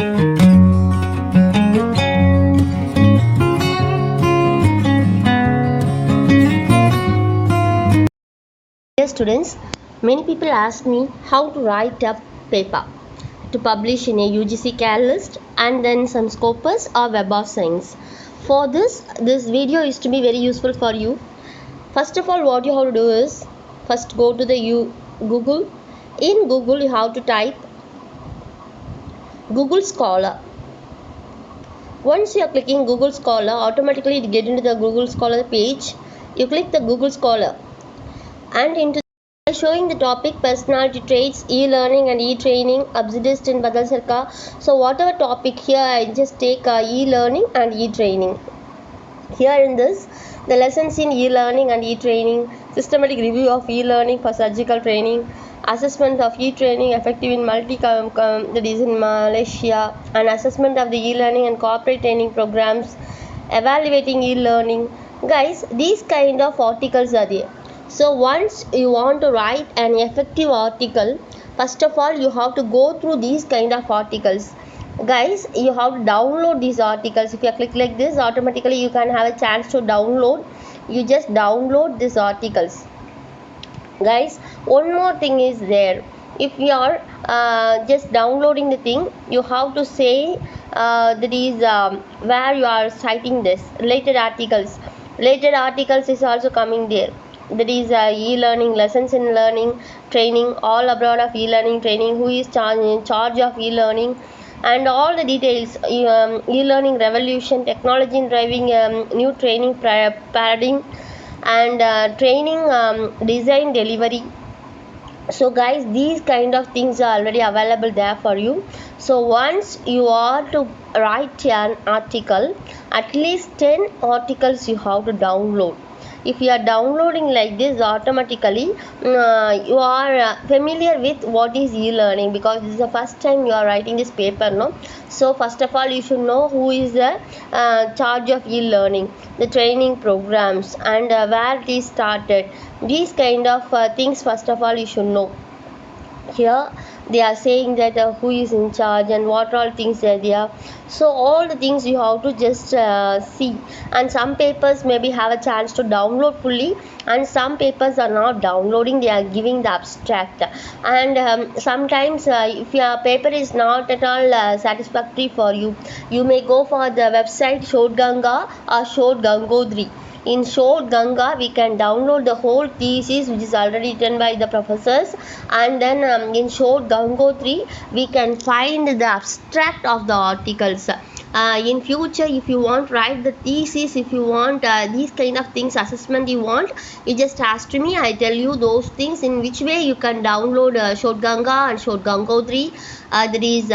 Dear students, many people ask me how to write a paper to publish in a UGC CAL list and then some Scopus or Web of Science. For this video is to be very useful for you. First of all, what you have to do is first go to the Google. In Google, you have to type Google Scholar. Once you are clicking Google Scholar, automatically it get into the Google Scholar page. You click the Google Scholar and into showing the topic personality traits, e-learning and e-training, obsidist and badal sarka. So whatever topic here, I just take e-learning and e-training. Here in this, the lessons in e-learning and e-training, systematic review of e-learning for surgical training, assessment of e-training effective in that is in Malaysia, and assessment of the e-learning and corporate training programs, evaluating e-learning. Guys, these kind of articles are there. So once you want to write an effective article, first of all you have to go through these kind of articles. Guys, you have to download these articles. If you click like this, automatically you can have a chance to download. You just download these articles. Guys, one more thing is there. If you are just downloading the thing, you have to say that is where you are citing this. Related articles is also coming there. That is e-learning, lessons in learning, training, all abroad of e-learning training, who is in charge of e-learning, and all the details, e-learning revolution, technology in driving new training paradigm, and training design delivery. So guys, these kind of things are already available there for you. So once you are to write an article, at least 10 articles you have to download. If you are downloading like this, automatically you are familiar with what is e-learning, because this is the first time you are writing this paper, no? So first of all you should know who is the charge of e-learning, the training programs, and where it is started. These kind of things first of all you should know. Here they are saying that who is in charge and what all things are there. So all the things you have to just see, and some papers maybe have a chance to download fully, and some papers are not downloading, they are giving the abstract. And sometimes if your paper is not at all satisfactory for you, you may go for the website Shod Ganga or Shod Gangodri. In Shod Ganga, we can download the whole thesis which is already written by the professors, and then in Shod Gangotri, we can find the abstract of the articles. In future, if you want to write the thesis, if you want these kind of things, assessment you want, you just ask me, I tell you those things in which way you can download Shod Ganga and Shod Gangotri. That is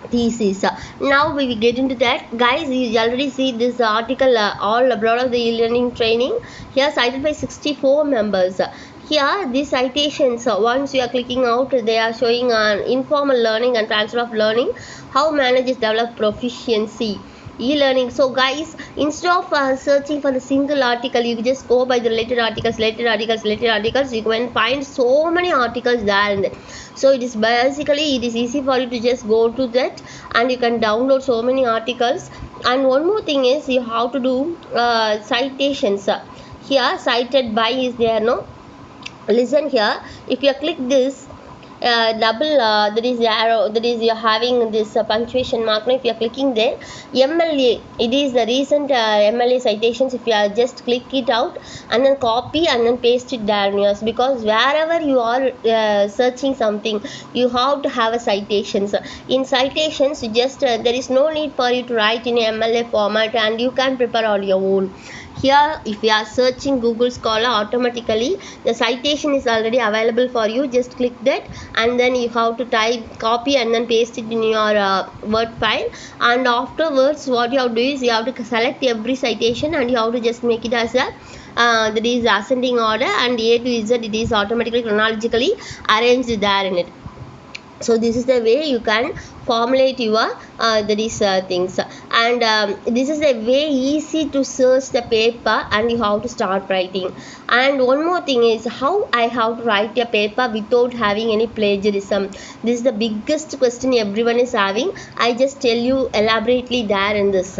thesis. Now we will get into that. Guys, you already see this article, all abroad of the e-learning training, here cited by 64 members. Here these citations, once you are clicking out, they are showing informal learning and transfer of learning, how managers develop proficiency, e-learning. So guys, instead of searching for the single article, you just go by the related articles. You can find so many articles there and there. So it is basically, it is easy for you to just go to that, and you can download so many articles. And one more thing is, you have to do citations. Here cited by is there, no? Listen here, if you click this double that is the arrow, that is you're having this punctuation mark, if you are clicking there, MLA, it is the recent MLA citations. If you are just click it out and then copy and then paste it there, yes, because wherever you are searching something, you have to have a citations. In citations, you just there is no need for you to write in a MLA format, and you can prepare on your own. Here if you are searching Google Scholar, automatically the citation is already available for you. Just click that, and then you have to type, copy and then paste it in your Word file. And afterwards what you have to do is, you have to select every citation and you have to just make it as a that is ascending order, and A to Z it is automatically chronologically arranged there in it. So this is the way you can formulate your things, and this is a way easy to search the paper and you have to start writing. And one more thing is how I have to write a paper without having any plagiarism. This is the biggest question everyone is having. I just tell you elaborately there in this.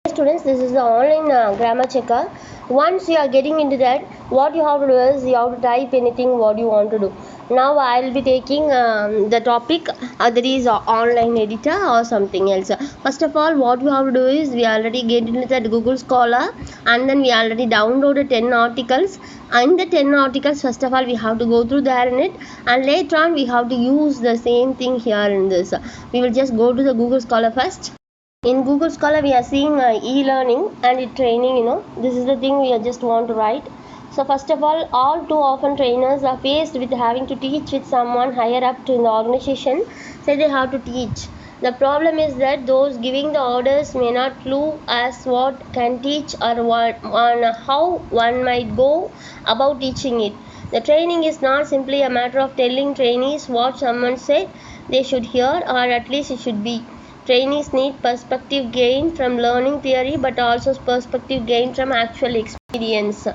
Students, this is the online grammar checker. Once you are getting into that, what you have to do is you have to type anything what you want to do. Now I will be taking the topic that is online editor or something else. First of all, what you have to do is we already get into that Google Scholar, and then we already downloaded 10 articles. In the 10 articles, first of all we have to go through there in it, and later on we have to use the same thing here in this. We will just go to the Google Scholar first. In Google Scholar we are seeing e-learning and training. This is the thing we just want to write. So first of all too often trainers are faced with having to teach with someone higher up in the organization, say they have to teach. The problem is that those giving the orders may not clue as what can teach or on how one might go about teaching it. The training is not simply a matter of telling trainees what someone said they should hear, or at least it should be. Trainees need perspective gain from learning theory, but also perspective gain from actual experience.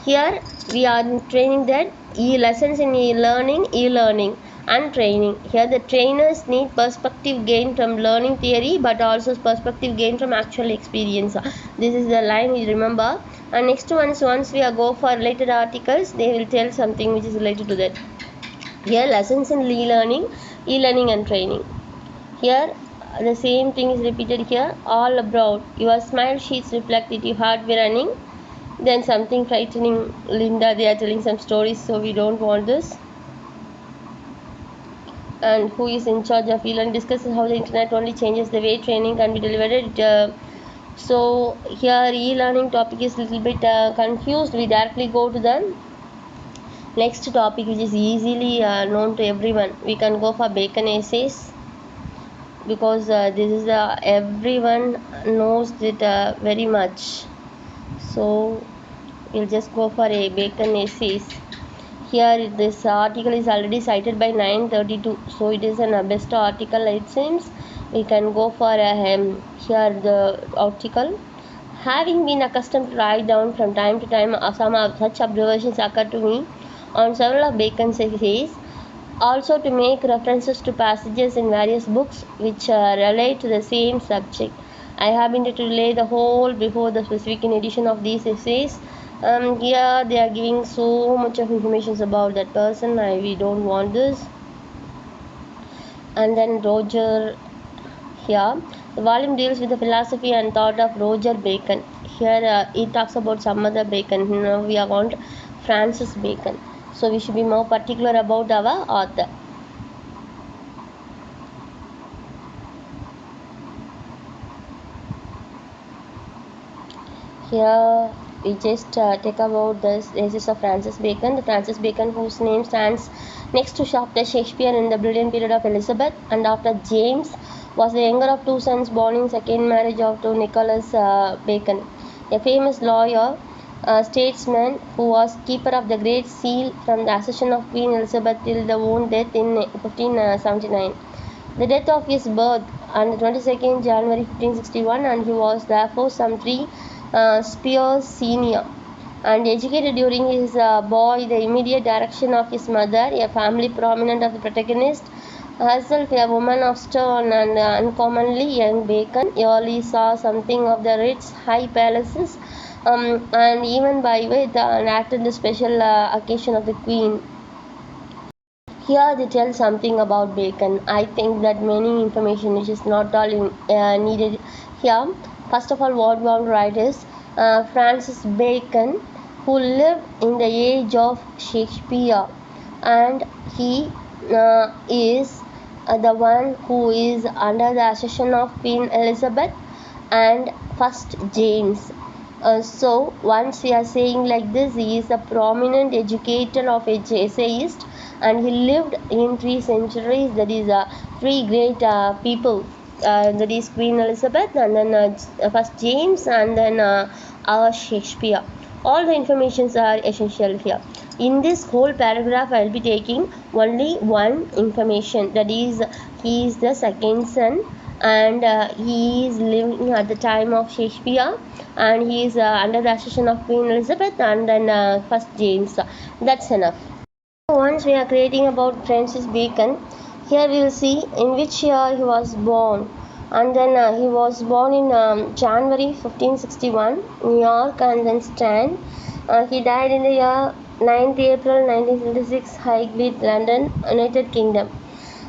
Here we are training that lessons in e-learning and training. Here the trainers need perspective gain from learning theory, but also perspective gain from actual experience. This is the line you remember. And next once we are go for related articles, they will tell something which is related to that. Here lessons in e-learning and training. Here the same thing is repeated here. All abroad, your smile sheets reflect it. Your heart be running. Then something frightening. Linda, they are telling some stories, so we don't want this. And who is in charge of e-learning discusses how the internet only changes the way training can be delivered. So here e-learning topic is little bit confused. We directly go to the next topic, which is easily known to everyone. We can go for Bacon essays, because this is everyone knows it very much. So we'll just go for a Bacon essays. Here this article is already cited by 932, so it is an best article it seems. We can go for here the article. Having been accustomed to write down from time to time some of such observations occur to me on several of Bacon's essays, also to make references to passages in various books which relate to the same subject. I have been to lay the whole before the specific edition of these essays. Here they are giving so much of information about that person. We don't want this. And then Roger, here the volume deals with the philosophy and thought of Roger Bacon. Here it talks about some other Bacon. We are on Francis Bacon, so we should be more particular about our author. Here we just take about this essays of Francis Bacon. The Francis Bacon whose name stands next to after Shakespeare in the brilliant period of Elizabeth, and after James, was the younger of two sons born in second marriage of to Nicholas Bacon, a famous lawyer, statesman who was keeper of the Great Seal from the accession of Queen Elizabeth till the own death in 1579. The death of his birth on the 22nd January 1561, and he was therefore some 3 spears senior, and educated during his boy the immediate direction of his mother, a family prominent of the protagonist, herself a woman of stern and uncommonly young. Bacon early saw something of the rich high palaces, and even by way and acted the special occasion of the Queen. Here they tell something about Bacon. I think that many information which is not all needed here. First of all, what we want to write is Francis Bacon, who lived in the age of Shakespeare, and he is the one who is under the accession of Queen Elizabeth and first James. So once we are saying like this, he is a prominent educator of essayist, and he lived in 3 centuries. That is 3 great people. That is Queen Elizabeth, and then first James, and then our Shakespeare. All the informations are essential here. In this whole paragraph I'll be taking only one information, that is he is the second son, and he is living at the time of Shakespeare, and he is under the association of Queen Elizabeth and then first James. That's enough. Once we are creating about Francis Bacon, here we will see in which year he was born, and then he was born in January 1561, New York, and then Stan. He died in the year 9th April 1956, Highgate, London, United Kingdom.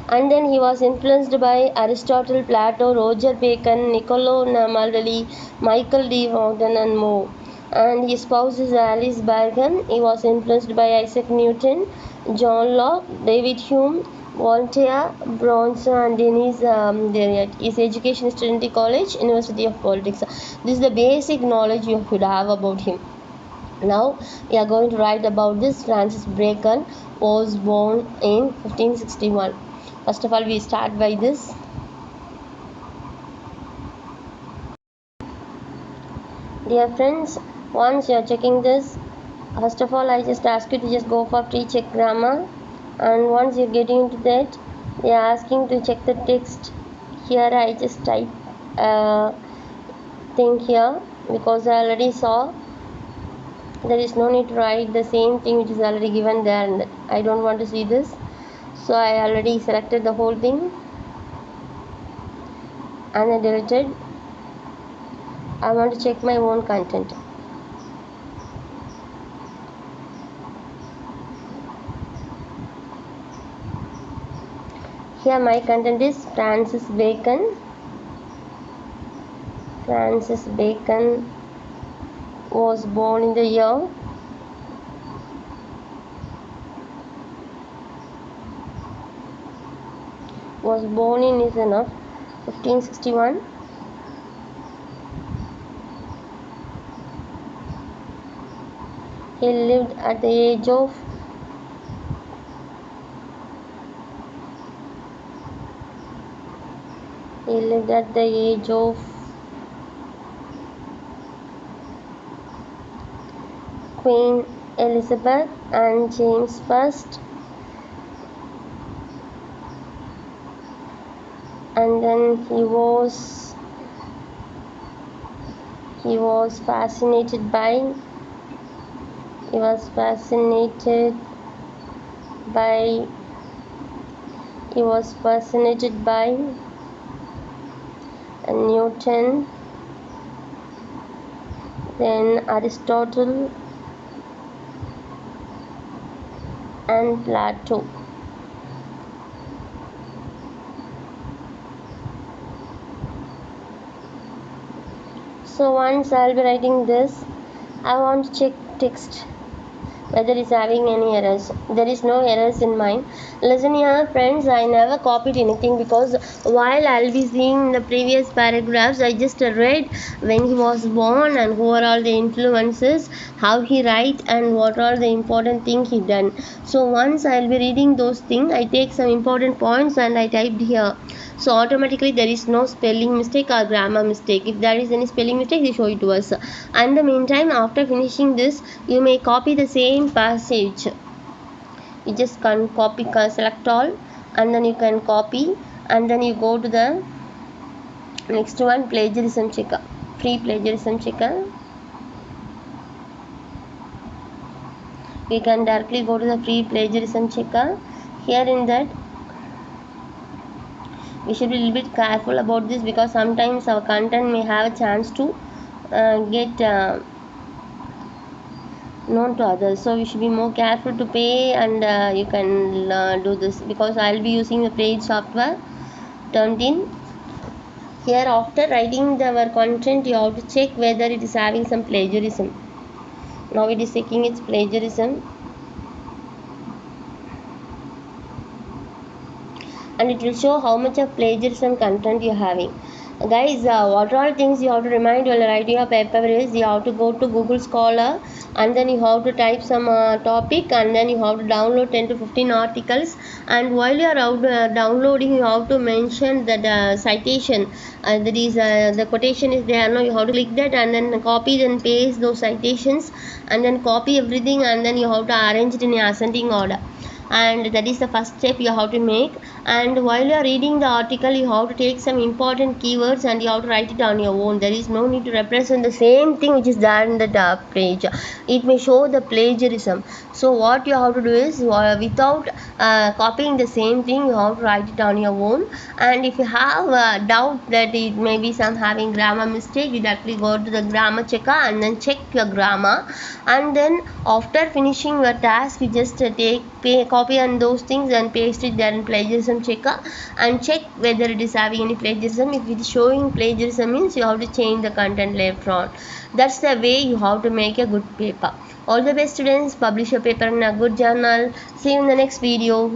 And then he was influenced by Aristotle, Plato, Roger Bacon, Niccolo Machiavelli, Michael D. Morgan, and more. And his spouse is Alice Barham. He was influenced by Isaac Newton, John Locke, David Hume, Voltaire, Bronson, and Denis Diderot. His education is Trinity College, University of Politics. This is the basic knowledge you should have about him. Now we are going to write about this. Francis Bacon was born in 1561. First of all, we start by this. Dear friends, once you are checking this, first of all I just ask you to just go for pre-check grammar, and once you're getting into that, they are asking to check the text. Here I just type thing here because I already saw. There is no need to write the same thing which is already given there, and I don't want to see this, so I already selected the whole thing and I deleted. I want to check my own content. Here my content is Francis Bacon. Francis Bacon was born in the year is enough 1561. He lived at the age of Queen Elizabeth and James I, and then he was fascinated by Newton, then Aristotle and Plato. So once I'll be writing this, I want to check text whether it's having any errors. There is no errors in mine. Listen here friends, I never copied anything because while I'll be seeing the previous paragraphs, I just read when he was born and who are all the influences, how he write, and what are the important thing he done. So once I'll be reading those things, I take some important points and I typed here. So automatically there is no spelling mistake or grammar mistake. If there is any spelling mistake, they show it to us. And in the meantime, after finishing this, you may copy the same passage. You just can copy, select all, and then you can copy, and then you go to the next one, plagiarism checker, free plagiarism checker. We can directly go to the free plagiarism checker. Here in that, we should be a little bit careful about this because sometimes our content may have a chance to get known to others, so we should be more careful to pay, and you can do this because I'll be using the paid software turned in. Here after writing our content, you have to check whether it is having some plagiarism. Now it is checking its plagiarism, and it will show how much of plagiarism content you are having. Guys, what are all things you have to remind while writing a paper is you have to go to Google Scholar and then you have to type some topic, and then you have to download 10 to 15 articles. And while you are out downloading, you have to mention that citation, that is the quotation is there, no, you have to click that and then copy and paste those citations, and then copy everything, and then you have to arrange it in ascending order. And that is the first step you have to make. And while you are reading the article, you have to take some important keywords and you have to write it on your own. There is no need to represent the same thing which is there in the page. It may show the plagiarism. So what you have to do is, without copying the same thing, you have to write it on your own. And if you have a doubt that it may be some having grammar mistake, you directly go to the grammar checker and then check your grammar. And then after finishing your task, you just copy on those things and paste it there in plagiarism checker and check whether it is having any plagiarism. If it is showing plagiarism, means you have to change the content later on. That's the way you have to make a good paper. All the best, students. Publish your paper in a good journal. See you in the next video.